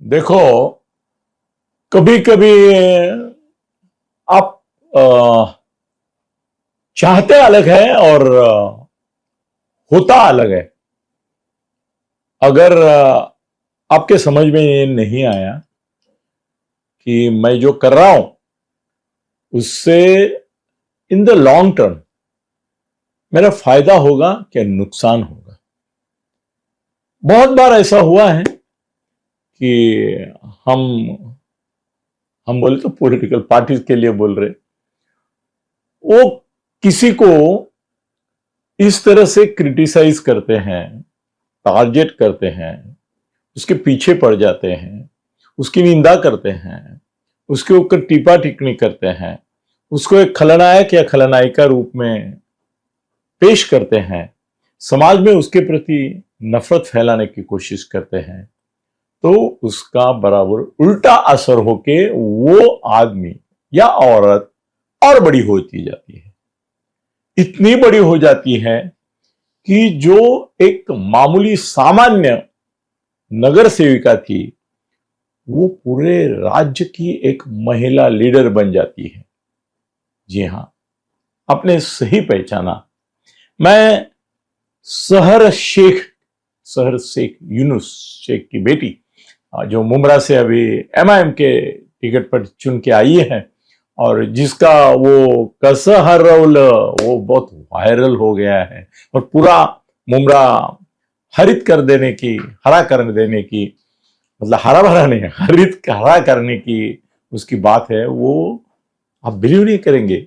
देखो, कभी कभी आप चाहते अलग है और होता अलग है। अगर आपके समझ में ये नहीं आया कि मैं जो कर रहा हूं उससे इन द लॉन्ग टर्म मेरा फायदा होगा क्या नुकसान होगा। बहुत बार ऐसा हुआ है कि हम हम बोले तो पॉलिटिकल पार्टीज के लिए बोल रहे, वो किसी को इस तरह से क्रिटिसाइज करते हैं, टारगेट करते हैं, उसके पीछे पड़ जाते हैं, उसकी निंदा करते हैं, उसके ऊपर टीपा टिप्पणी करते हैं, उसको एक खलनायक या खलनायिका रूप में पेश करते हैं, समाज में उसके प्रति नफरत फैलाने की कोशिश करते हैं, तो उसका बराबर उल्टा असर होके वो आदमी या औरत और बड़ी होती जाती है। इतनी बड़ी हो जाती है कि जो एक मामूली सामान्य नगर सेविका थी वो पूरे राज्य की एक महिला लीडर बन जाती है। जी हां, आपने सही पहचाना। मैं सहर शेख यूनुस शेख की बेटी, जो मुमरा से अभी एमआईएम के टिकट पर चुन के आई है और जिसका वो कसहर रोल वो बहुत वायरल हो गया है और पूरा मुमरा हरित कर देने की, हरा कर देने की, मतलब हरा भरा नहीं, हरित हरा करने की उसकी बात है। वो आप बिलीव नहीं करेंगे,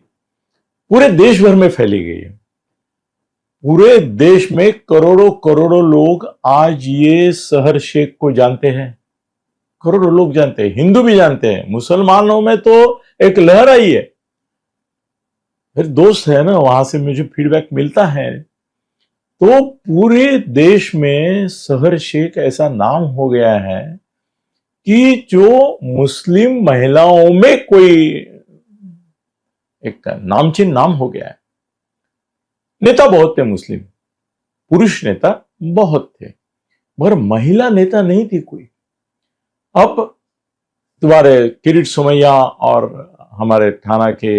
पूरे देश भर में फैली गई है। पूरे देश में करोड़ों करोड़ों लोग आज ये सहर शेख को जानते हैं। करोड़ों लोग जानते हैं, हिंदू भी जानते हैं, मुसलमानों में तो एक लहर आई है। फिर दोस्त है ना, वहां से मुझे फीडबैक मिलता है, तो पूरे देश में सहर शेख ऐसा नाम हो गया है कि जो मुस्लिम महिलाओं में कोई एक नामचीन नाम हो गया है। नेता बहुत थे मुस्लिम, पुरुष नेता बहुत थे, मगर महिला नेता नहीं थी कोई। अब तुम्हारे किरीट सोमैया और हमारे थाना के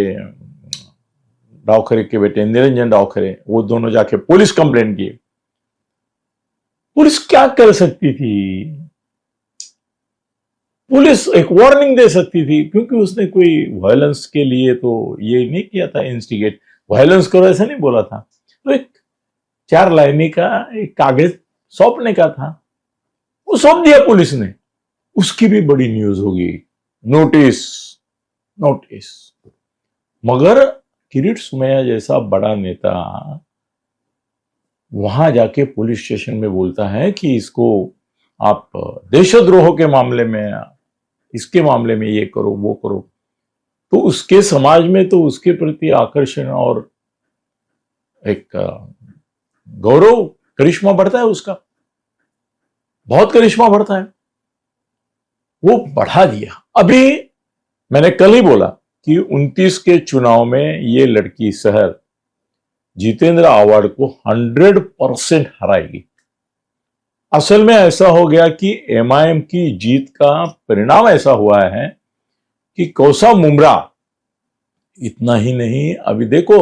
डावखरे के बेटे निरंजन डावखरे, वो दोनों जाके पुलिस कंप्लेंट की। पुलिस क्या कर सकती थी? पुलिस एक वार्निंग दे सकती थी, क्योंकि उसने कोई वायलेंस के लिए तो ये नहीं किया था, इंस्टिगेट वायलेंस करो ऐसा नहीं बोला था। तो एक 4 लाइनी का एक कागज सौंपने का था, वो सौंप दिया पुलिस ने। उसकी भी बड़ी न्यूज होगी, नोटिस नोटिस। मगर किरीट सोमैया जैसा बड़ा नेता वहां जाके पुलिस स्टेशन में बोलता है कि इसको आप देशद्रोह के मामले में, इसके मामले में ये करो वो करो, तो उसके समाज में तो उसके प्रति आकर्षण और एक गौरव, करिश्मा बढ़ता है उसका, बहुत करिश्मा बढ़ता है। वो बढ़ा दिया। अभी मैंने कल ही बोला कि 29 के चुनाव में ये लड़की सहर जितेंद्र आव्हाड को 100% हराएगी। असल में ऐसा हो गया कि एमआईएम की जीत का परिणाम ऐसा हुआ है कि कौसा मुमरा, इतना ही नहीं, अभी देखो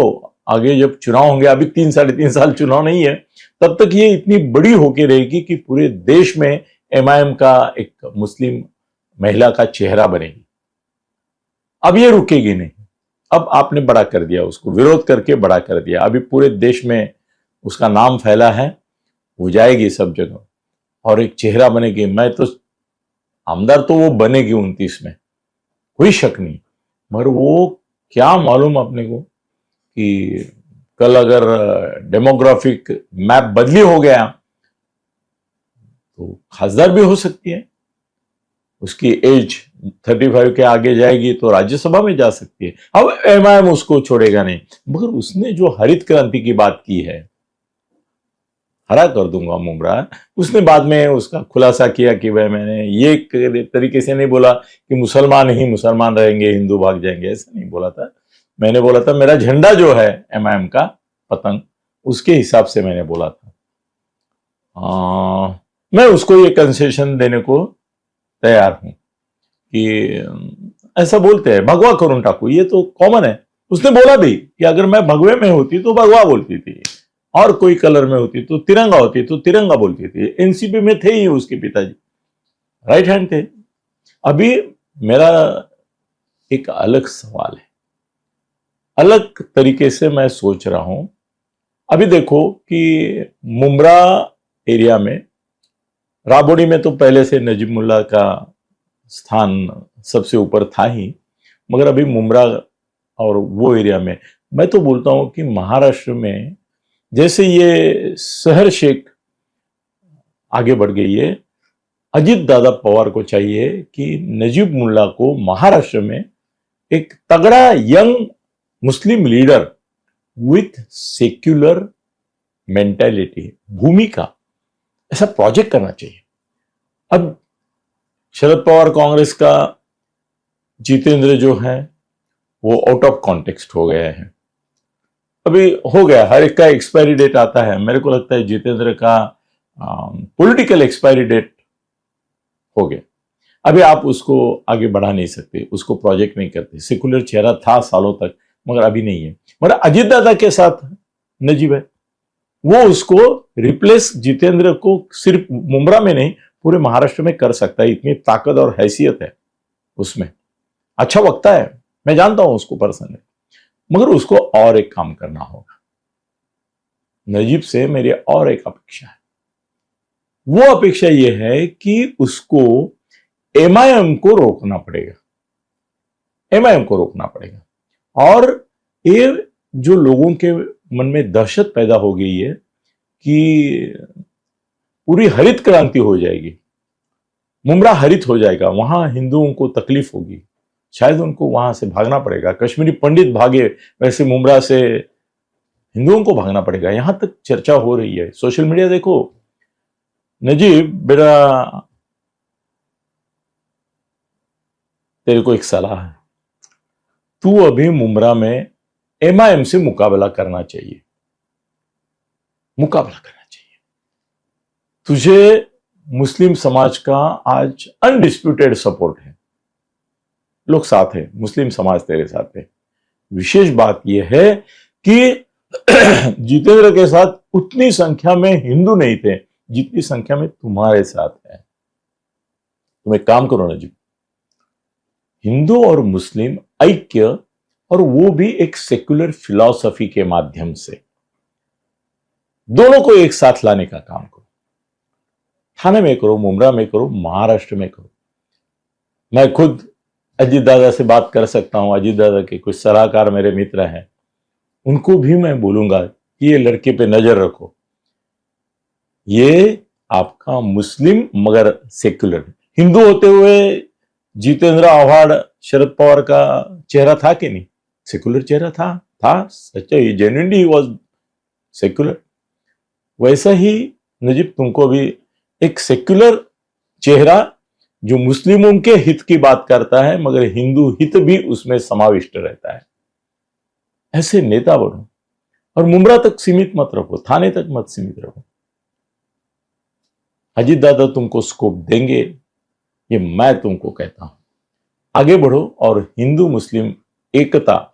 आगे जब चुनाव होंगे, अभी 3-3.5 साल चुनाव नहीं है, तब तक ये इतनी बड़ी होके रहेगी कि पूरे देश में एमआईएम का एक मुस्लिम महिला का चेहरा बनेगी। अब ये रुकेगी नहीं। अब आपने बड़ा कर दिया, उसको विरोध करके बड़ा कर दिया, अभी पूरे देश में उसका नाम फैला है, वो जाएगी सब जगह और एक चेहरा बनेगी। मैं तो आमदार तो वो बनेगी 29 में, कोई शक नहीं। मगर वो क्या मालूम अपने को कि कल अगर डेमोग्राफिक मैप बदली हो गया तो खासदार भी हो सकती है। उसकी एज 35 के आगे जाएगी तो राज्यसभा में जा सकती है। अब एमआईएम उसको छोड़ेगा नहीं। मगर उसने जो हरित क्रांति की बात की है, हरा कर दूंगा मुमरा, उसने बाद में उसका खुलासा किया कि भाई मैंने ये तरीके से नहीं बोला कि मुसलमान ही मुसलमान रहेंगे, हिंदू भाग जाएंगे, ऐसा नहीं बोला था। मैंने बोला था मेरा झंडा जो है एमआईएम का पतंग, उसके हिसाब से मैंने बोला था। मैं उसको ये कंसेशन देने को तैयार हूं कि ऐसा बोलते हैं भगवा करून टाकू, ये तो कॉमन है। उसने बोला भी कि अगर मैं भगवे में होती तो भगवा बोलती थी, और कोई कलर में होती तो तिरंगा होती तो तिरंगा बोलती थी। एनसीपी में थे ही उसके पिताजी, राइट हैंड थे। अभी मेरा एक अलग सवाल है, अलग तरीके से मैं सोच रहा हूं। अभी देखो कि मुमरा एरिया में, राबोड़ी में तो पहले से नजीब मुल्ला का स्थान सबसे ऊपर था ही, मगर अभी मुमरा और वो एरिया में, मैं तो बोलता हूं कि महाराष्ट्र में जैसे ये शहर शेख आगे बढ़ गई है, अजीत दादा पवार को चाहिए कि नजीब मुल्ला को महाराष्ट्र में एक तगड़ा young Muslim leader with secular mentality, भूमिका, ऐसा प्रोजेक्ट करना चाहिए। अब शरद पवार कांग्रेस का जितेंद्र जो है वो आउट ऑफ कॉन्टेक्स्ट हो गया है। अभी हो गया, हर एक का एक्सपायरी डेट आता है। मेरे को लगता है जितेंद्र का पॉलिटिकल एक्सपायरी डेट हो गया। अभी आप उसको आगे बढ़ा नहीं सकते, उसको प्रोजेक्ट नहीं करते। सेकुलर चेहरा था सालों तक, मगर अभी नहीं है। मगर अजीत दादा के साथ नजीब है, वो उसको रिप्लेस जितेंद्र को सिर्फ मुमरा में नहीं पूरे महाराष्ट्र में कर सकता है। इतनी ताकत और हैसियत है उसमें। अच्छा वक्ता है, मैं जानता हूं उसको पर्सनली, मगर उसको और एक काम करना होगा। नजीब से मेरी और एक अपेक्षा है। वो अपेक्षा यह है कि उसको एमआईएम को रोकना पड़ेगा, एमआईएम को रोकना पड़ेगा। और ये जो लोगों के मन में दहशत पैदा हो गई है कि पूरी हरित क्रांति हो जाएगी, मुमरा हरित हो जाएगा, वहां हिंदुओं को तकलीफ होगी, शायद उनको वहां से भागना पड़ेगा। कश्मीरी पंडित भागे वैसे मुमरा से हिंदुओं को भागना पड़ेगा, यहां तक चर्चा हो रही है। सोशल मीडिया देखो। नजीब बेटा, तेरे को एक सलाह है, तू अभी मुमरा में एमआईएम से मुकाबला करना चाहिए, मुकाबला करना चाहिए। तुझे मुस्लिम समाज का आज अनडिस्प्यूटेड सपोर्ट है, लोग साथ हैं, मुस्लिम समाज तेरे साथ है। विशेष बात यह है कि जितेंद्र के साथ उतनी संख्या में हिंदू नहीं थे जितनी संख्या में तुम्हारे साथ है। तुम एक काम करो नजीब, हिंदू और मुस्लिम ऐक्य, और वो भी एक सेक्युलर फिलॉसफी के माध्यम से, दोनों को एक साथ लाने का काम करो। थाने में करो, मुमरा में करो, महाराष्ट्र में करो। मैं खुद अजीत दादा से बात कर सकता हूं, अजीत दादा के कुछ सलाहकार मेरे मित्र हैं, उनको भी मैं बोलूंगा कि ये लड़के पे नजर रखो, ये आपका मुस्लिम मगर सेक्युलर। हिंदू होते हुए जितेंद्र आव्हाड शरद पवार का चेहरा था कि नहीं? सेक्युलर चेहरा था सच्चा ही, जेन्युइनली वाज सेक्युलर। वैसा ही नजीब तुमको भी एक सेक्युलर चेहरा जो मुस्लिमों के हित की बात करता है मगर हिंदू हित भी उसमें समाविष्ट रहता है, ऐसे नेता बनो। और मुमरा तक सीमित मत रखो, थाने तक मत सीमित रखो। अजीत दादा तुमको स्कोप देंगे, ये मैं तुमको कहता हूं। आगे बढ़ो और हिंदू मुस्लिम एकता,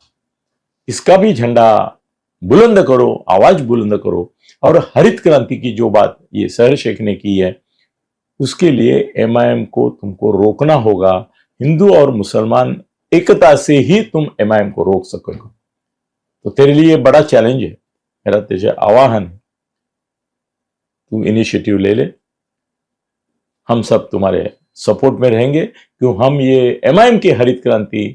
इसका भी झंडा बुलंद करो, आवाज बुलंद करो। और हरित क्रांति की जो बात ये शहर शेख ने की है, उसके लिए एमआईएम को तुमको रोकना होगा। हिंदू और मुसलमान एकता से ही तुम एमआईएम को रोक सकोगे। तो तेरे लिए बड़ा चैलेंज है, मेरा तुझे आह्वान है, तू इनिशिएटिव ले ले। हम सब तुम्हारे सपोर्ट में रहेंगे, क्यों हम ये एमआईएम की हरित क्रांति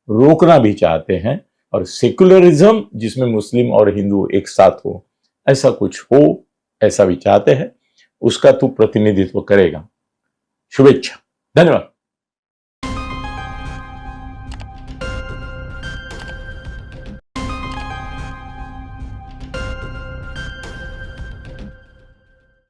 रोकना भी चाहते हैं। और सेक्युलरिज्म जिसमें मुस्लिम और हिंदू एक साथ हो, ऐसा कुछ हो, ऐसा भी चाहते हैं। उसका तू प्रतिनिधित्व करेगा। शुभेच्छा, धन्यवाद।